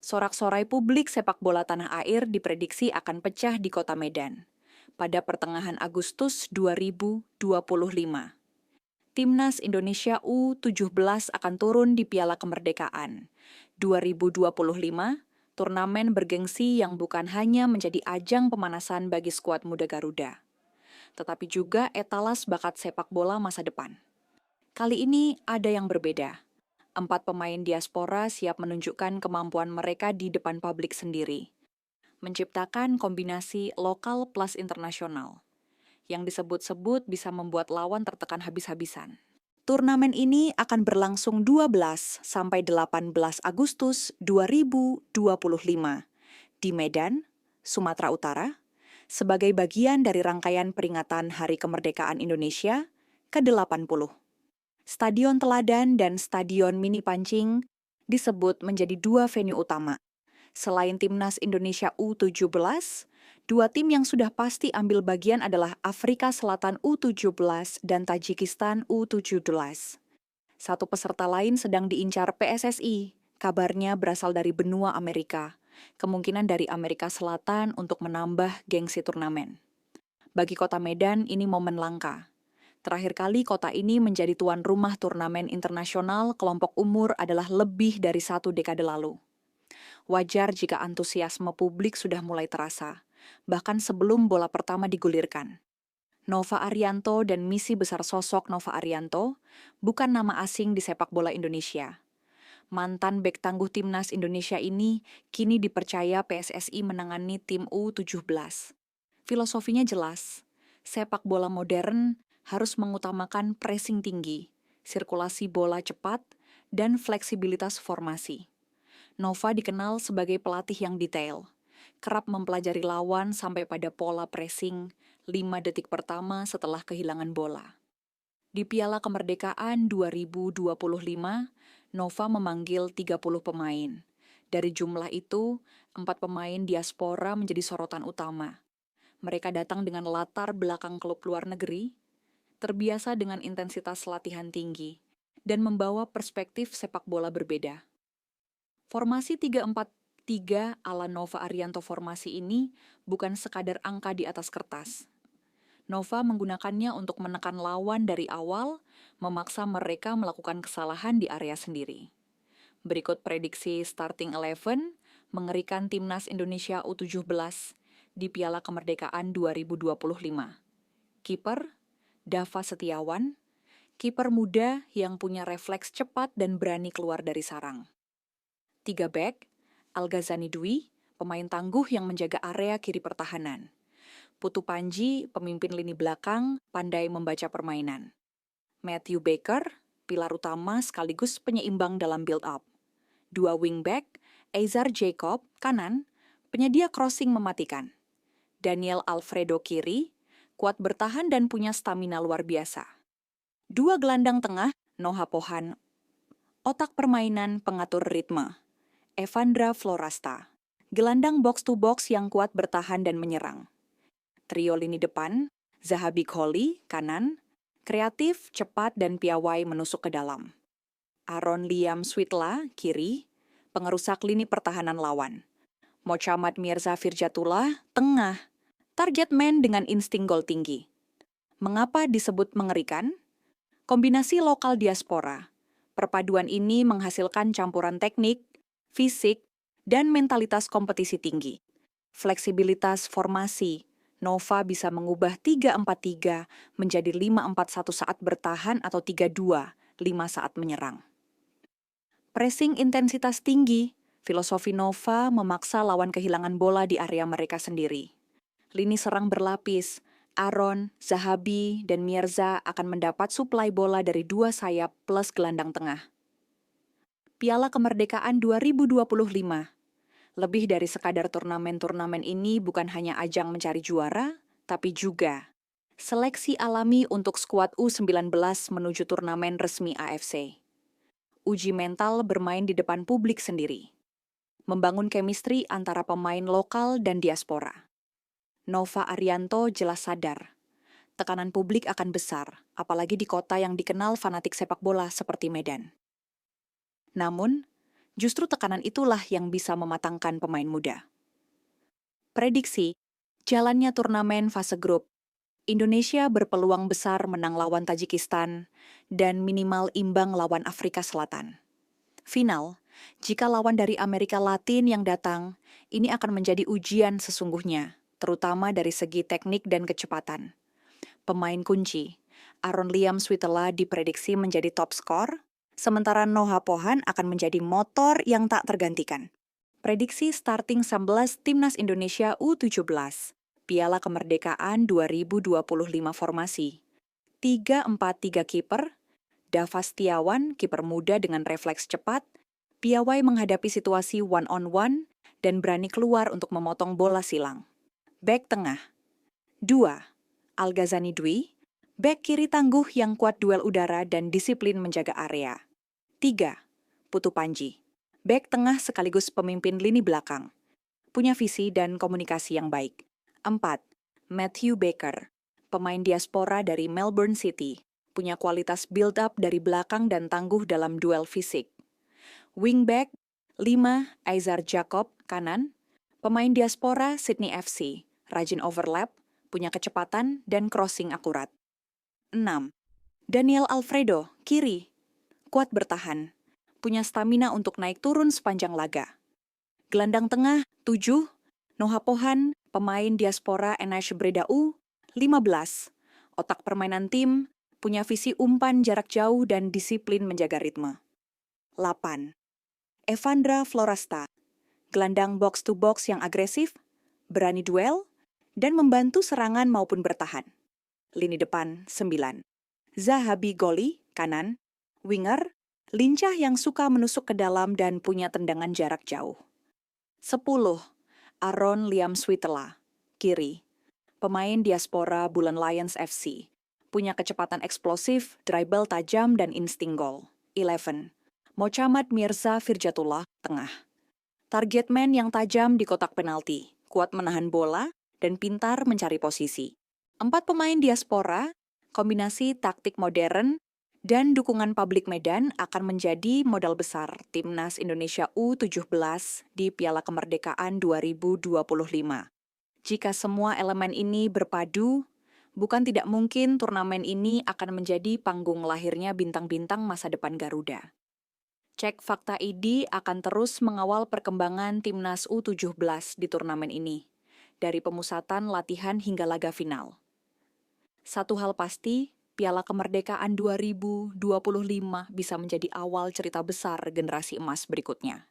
Sorak-sorai publik sepak bola tanah air diprediksi akan pecah di kota Medan pada pertengahan Agustus 2025. Timnas Indonesia U17 akan turun di Piala Kemerdekaan 2025, turnamen bergengsi yang bukan hanya menjadi ajang pemanasan bagi skuad muda Garuda, tetapi juga etalas bakat sepak bola masa depan. Kali ini ada yang berbeda. 4 pemain diaspora siap menunjukkan kemampuan mereka di depan publik sendiri, menciptakan kombinasi lokal plus internasional, yang disebut-sebut bisa membuat lawan tertekan habis-habisan. Turnamen ini akan berlangsung 12 sampai 18 Agustus 2025 di Medan, Sumatera Utara, sebagai bagian dari rangkaian peringatan Hari Kemerdekaan Indonesia ke-80. Stadion Teladan dan Stadion Mini Pancing disebut menjadi 2 venue utama. Selain Timnas Indonesia U17, 2 tim yang sudah pasti ambil bagian adalah Afrika Selatan U17 dan Tajikistan U17. Satu peserta lain sedang diincar PSSI, kabarnya berasal dari benua Amerika, kemungkinan dari Amerika Selatan untuk menambah gengsi turnamen. Bagi kota Medan, ini momen langka. Terakhir kali kota ini menjadi tuan rumah turnamen internasional kelompok umur adalah lebih dari 1 dekade lalu. Wajar jika antusiasme publik sudah mulai terasa, bahkan sebelum bola pertama digulirkan. Nova Arianto dan misi besar sosok Nova Arianto bukan nama asing di sepak bola Indonesia. Mantan bek tangguh Timnas Indonesia ini kini dipercaya PSSI menangani tim U17. Filosofinya jelas, sepak bola modern harus mengutamakan pressing tinggi, sirkulasi bola cepat, dan fleksibilitas formasi. Nova dikenal sebagai pelatih yang detail, kerap mempelajari lawan sampai pada pola pressing 5 detik pertama setelah kehilangan bola. Di Piala Kemerdekaan 2025, Nova memanggil 30 pemain. Dari jumlah itu, 4 pemain diaspora menjadi sorotan utama. Mereka datang dengan latar belakang klub luar negeri, terbiasa dengan intensitas latihan tinggi, dan membawa perspektif sepak bola berbeda. Formasi 3-4-3 ala Nova Arianto formasi ini bukan sekadar angka di atas kertas. Nova menggunakannya untuk menekan lawan dari awal, memaksa mereka melakukan kesalahan di area sendiri. Berikut prediksi starting 11 mengerikan Timnas Indonesia U17 di Piala Kemerdekaan 2025. Kiper Dava Setiawan, kiper muda yang punya refleks cepat dan berani keluar dari sarang. 3 bek, Al-Ghazani Dwi, pemain tangguh yang menjaga area kiri pertahanan. Putu Panji, pemimpin lini belakang, pandai membaca permainan. Matthew Baker, pilar utama sekaligus penyeimbang dalam build-up. 2 wingback, Eizar Jacob, kanan, penyedia crossing mematikan. Daniel Alfredo kiri, kuat bertahan dan punya stamina luar biasa. 2 gelandang tengah, Noha Pohan, otak permainan pengatur ritme. Evandra Florasta, gelandang box-to-box yang kuat bertahan dan menyerang. Trio lini depan, Zahabi Kholi, kanan, kreatif, cepat, dan piawai menusuk ke dalam. Aaron Liam Switla, kiri, pengerusak lini pertahanan lawan. Mochammad Mirza Firjatullah, tengah, target man dengan insting gol tinggi. Mengapa disebut mengerikan? Kombinasi lokal diaspora. Perpaduan ini menghasilkan campuran teknik, fisik, dan mentalitas kompetisi tinggi. Fleksibilitas formasi, Nova bisa mengubah 3-4-3 menjadi 5-4-1 saat bertahan atau 3-2-5 saat menyerang. Pressing intensitas tinggi, filosofi Nova memaksa lawan kehilangan bola di area mereka sendiri. Lini serang berlapis, Aaron, Zahabi, dan Mirza akan mendapat suplai bola dari 2 sayap plus gelandang tengah. Piala Kemerdekaan 2025. Lebih dari sekadar turnamen-turnamen ini bukan hanya ajang mencari juara, tapi juga seleksi alami untuk skuad U19 menuju turnamen resmi AFC. Uji mental bermain di depan publik sendiri. Membangun chemistry antara pemain lokal dan diaspora. Nova Arianto jelas sadar, tekanan publik akan besar, apalagi di kota yang dikenal fanatik sepak bola seperti Medan. Namun, Justru tekanan itulah yang bisa mematangkan pemain muda. Prediksi, jalannya turnamen fase grup. Indonesia berpeluang besar menang lawan Tajikistan dan minimal imbang lawan Afrika Selatan. Final, jika lawan dari Amerika Latin yang datang, ini akan menjadi ujian sesungguhnya, terutama dari segi teknik dan kecepatan. Pemain kunci, Aaron Liam Switala diprediksi menjadi top skor, sementara Noah Pohan akan menjadi motor yang tak tergantikan. Prediksi starting 11 Timnas Indonesia U17, Piala Kemerdekaan 2025 formasi. 3-4-3 kiper, Dava Setiawan, kiper muda dengan refleks cepat, piawai menghadapi situasi one-on-one, dan berani keluar untuk memotong bola silang. Bek tengah. 2. Al-Ghazani Dwi, bek kiri tangguh yang kuat duel udara dan disiplin menjaga area. 3. Putu Panji, bek tengah sekaligus pemimpin lini belakang. Punya visi dan komunikasi yang baik. 4. Matthew Baker, pemain diaspora dari Melbourne City, punya kualitas build-up dari belakang dan tangguh dalam duel fisik. Wingback 5. Aizar Jacob, kanan, pemain diaspora Sydney FC, rajin overlap, punya kecepatan dan crossing akurat. 6. Daniel Alfredo, kiri, kuat bertahan, punya stamina untuk naik turun sepanjang laga. Gelandang tengah 7. Noah Pohan, pemain diaspora NH Breda U, 15. Otak permainan tim, punya visi umpan jarak jauh dan disiplin menjaga ritme. 8. Evandra Florasta, gelandang box-to-box yang agresif, berani duel, dan membantu serangan maupun bertahan. Lini depan 9. Zahabi Goli, kanan, winger, lincah yang suka menusuk ke dalam dan punya tendangan jarak jauh. 10. Aaron Liam Switala, kiri, pemain diaspora Bulan Lions FC, punya kecepatan eksplosif, dribble tajam, dan insting gol. 11. Mochammad Mirza Firjatullah, tengah. Target man yang tajam di kotak penalti, kuat menahan bola, dan pintar mencari posisi. 4 pemain diaspora, kombinasi taktik modern, dan dukungan publik Medan akan menjadi modal besar Timnas Indonesia U17 di Piala Kemerdekaan 2025. Jika semua elemen ini berpadu, bukan tidak mungkin turnamen ini akan menjadi panggung lahirnya bintang-bintang masa depan Garuda. Cek Fakta ID akan terus mengawal perkembangan Timnas U17 di turnamen ini, dari pemusatan latihan hingga laga final. Satu hal pasti, Piala Kemerdekaan 2025 bisa menjadi awal cerita besar generasi emas berikutnya.